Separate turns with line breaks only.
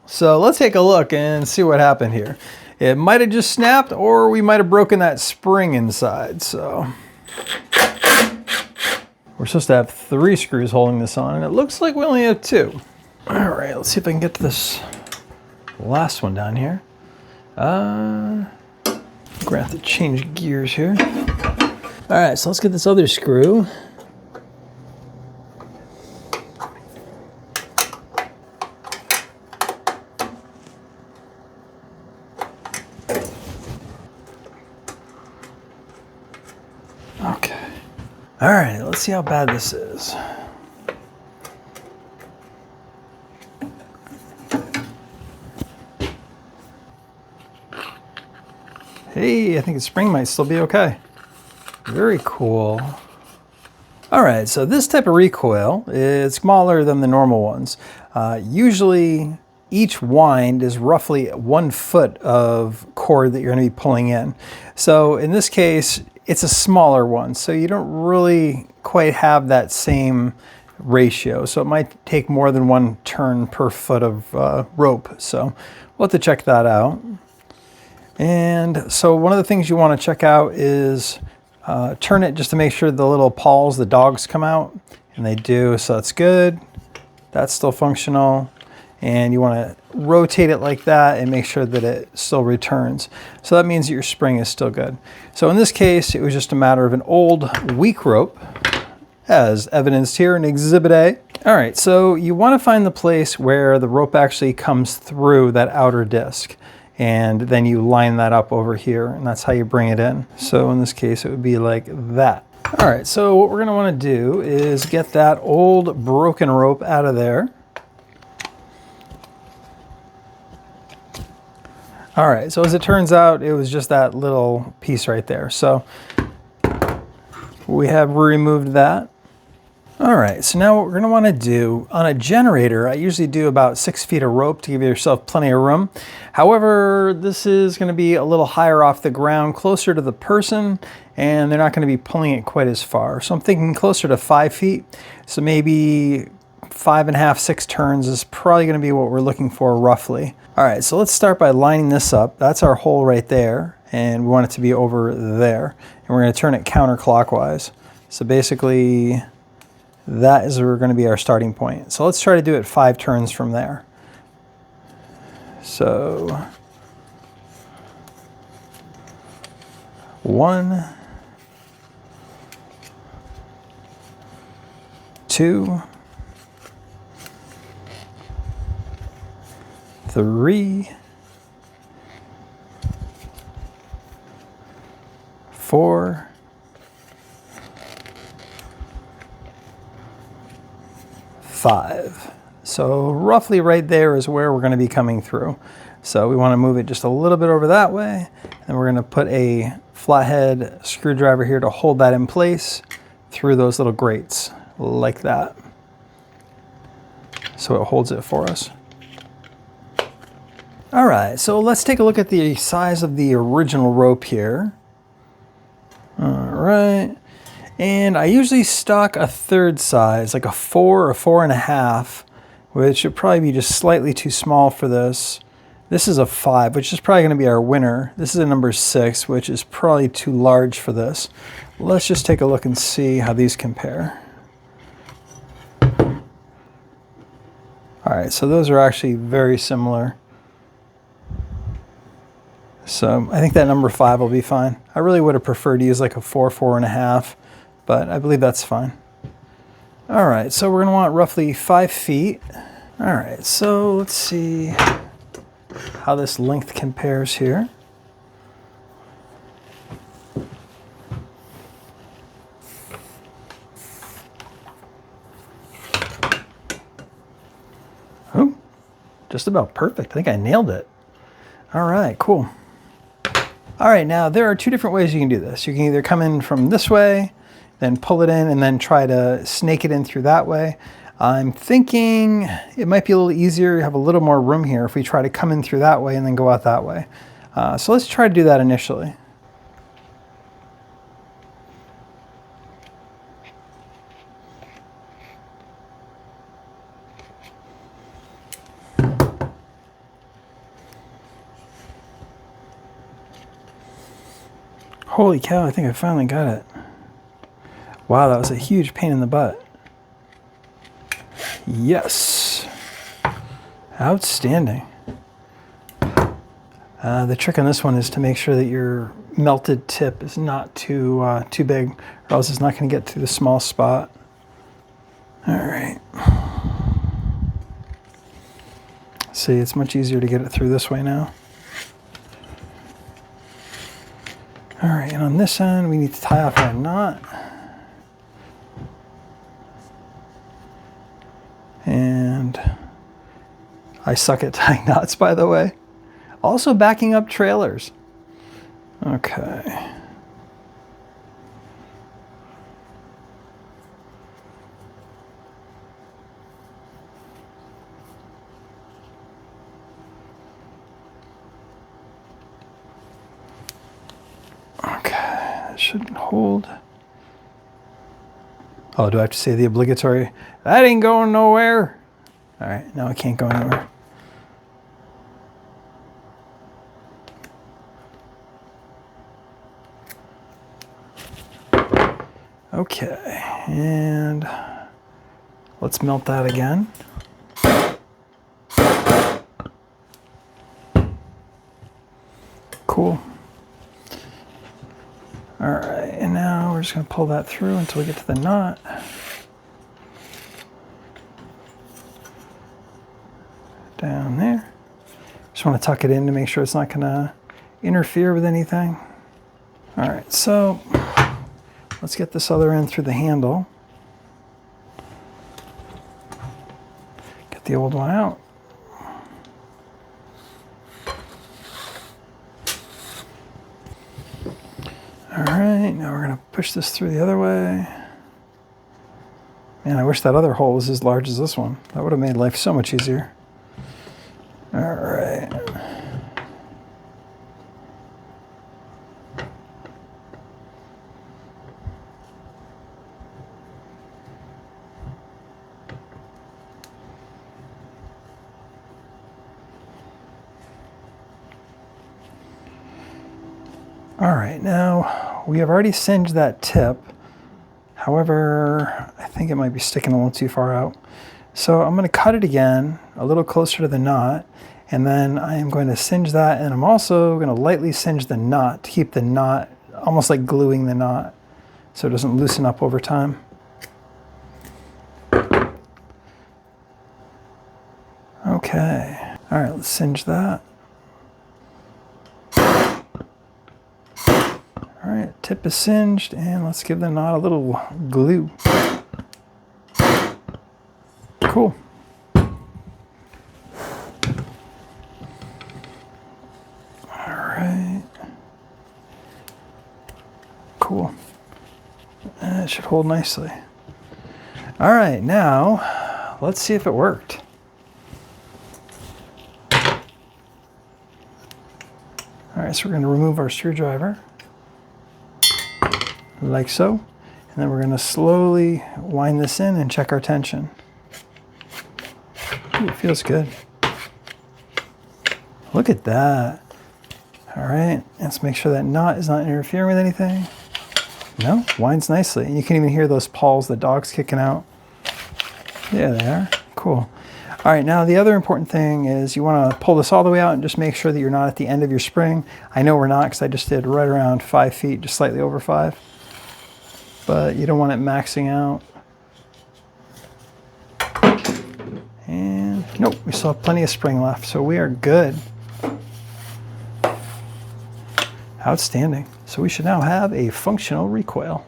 So let's take a look and see what happened here. It might have just snapped, or we might have broken that spring inside. So we're supposed to have 3 screws holding this on, and it looks like we only have 2. All right, let's see if I can get to this last one down here. We're gonna have to change gears here. All right, so let's get this other screw. Okay. All right, let's see how bad this is. Hey, I think the spring might still be okay. Very cool. All right, so this type of recoil is smaller than the normal ones. Usually each wind is roughly 1 foot of cord that you're going to be pulling in. So in this case, it's a smaller one, so you don't really quite have that same ratio. So it might take more than 1 turn per foot of rope. So we'll have to check that out. And so one of the things you want to check out is turn it just to make sure the little paws, the dogs, come out, and they do, so that's good. That's still functional. And you want to rotate it like that and make sure that it still returns. So that means that your spring is still good. So in this case, it was just a matter of an old weak rope, as evidenced here in Exhibit A. All right, so you want to find the place where the rope actually comes through that outer disc. And then you line that up over here, and that's how you bring it in. So in this case, it would be like that. All right, so what we're gonna wanna do is get that old broken rope out of there. All right, so as it turns out, it was just that little piece right there. So we have removed that. All right, so now what we're gonna wanna do, on a generator, I usually do about 6 feet of rope to give yourself plenty of room. However, this is gonna be a little higher off the ground, closer to the person, and they're not gonna be pulling it quite as far. So I'm thinking closer to 5 feet. So maybe 5.5, 6 turns is probably gonna be what we're looking for roughly. All right, so let's start by lining this up. That's our hole right there, and we want it to be over there. And we're gonna turn it counterclockwise. So basically, that is going to be our starting point. So let's try to do it 5 turns from there. So 1, 2, 3, 4, 5. So roughly right there is where we're going to be coming through. So we want to move it just a little bit over that way, and we're going to put a flathead screwdriver here to hold that in place through those little grates like that. So it holds it for us. All right, so let's take a look at the size of the original rope here. All right. And I usually stock a 1/3 size, like a 4 or 4.5, which would probably be just slightly too small for this. This is a 5, which is probably going to be our winner. This is a number 6, which is probably too large for this. Let's just take a look and see how these compare. All right, so those are actually very similar. So I think that number 5 will be fine. I really would have preferred to use like a 4, 4.5. But I believe that's fine. All right, so we're gonna want roughly 5 feet. All right, so let's see how this length compares here. Oh, just about perfect. I think I nailed it. All right, cool. All right, now there are 2 different ways you can do this. You can either come in from this way, then pull it in, and then try to snake it in through that way. I'm thinking it might be a little easier, have a little more room here if we try to come in through that way and then go out that way. So let's try to do that initially. Holy cow, I think I finally got it. Wow, that was a huge pain in the butt. Yes. Outstanding. The trick on this one is to make sure that your melted tip is not too big, or else it's not going to get to the small spot. All right. See, it's much easier to get it through this way now. All right, and on this end, we need to tie off that knot. And I suck at tying knots, by the way. Also backing up trailers. Okay. Okay, that should hold. Oh, do I have to say the obligatory, that ain't going nowhere? All right, now it can't go anywhere. Okay, and let's melt that again. Cool. All right, and now we're just going to pull that through until we get to the knot. Down there. Just want to tuck it in to make sure it's not going to interfere with anything. All right, so let's get this other end through the handle. Get the old one out. All right, now we're going to push this through the other way. Man, I wish that other hole was as large as this one. That would have made life so much easier. All right. All right, now we have already singed that tip. However, I think it might be sticking a little too far out. So I'm going to cut it again, a little closer to the knot, and then I am going to singe that, and I'm also going to lightly singe the knot to keep the knot, almost like gluing the knot, so it doesn't loosen up over time. Okay, all right, let's singe that. All right, tip is singed, and let's give the knot a little glue. Cool. All right. Cool. That should hold nicely. All right, now let's see if it worked. All right, so we're going to remove our screwdriver. Like so, and then we're going to slowly wind this in and check our tension. Ooh, it feels good. Look at that. All right, let's make sure that knot is not interfering with anything. No, winds nicely. And you can even hear those pawls, the dog's kicking out. There they are. Cool. All right, now the other important thing is you want to pull this all the way out and just make sure that you're not at the end of your spring. I know we're not because I just did right around 5 feet, just slightly over 5. But you don't want it maxing out. And nope, we still have plenty of spring left, so we are good. Outstanding. So we should now have a functional recoil.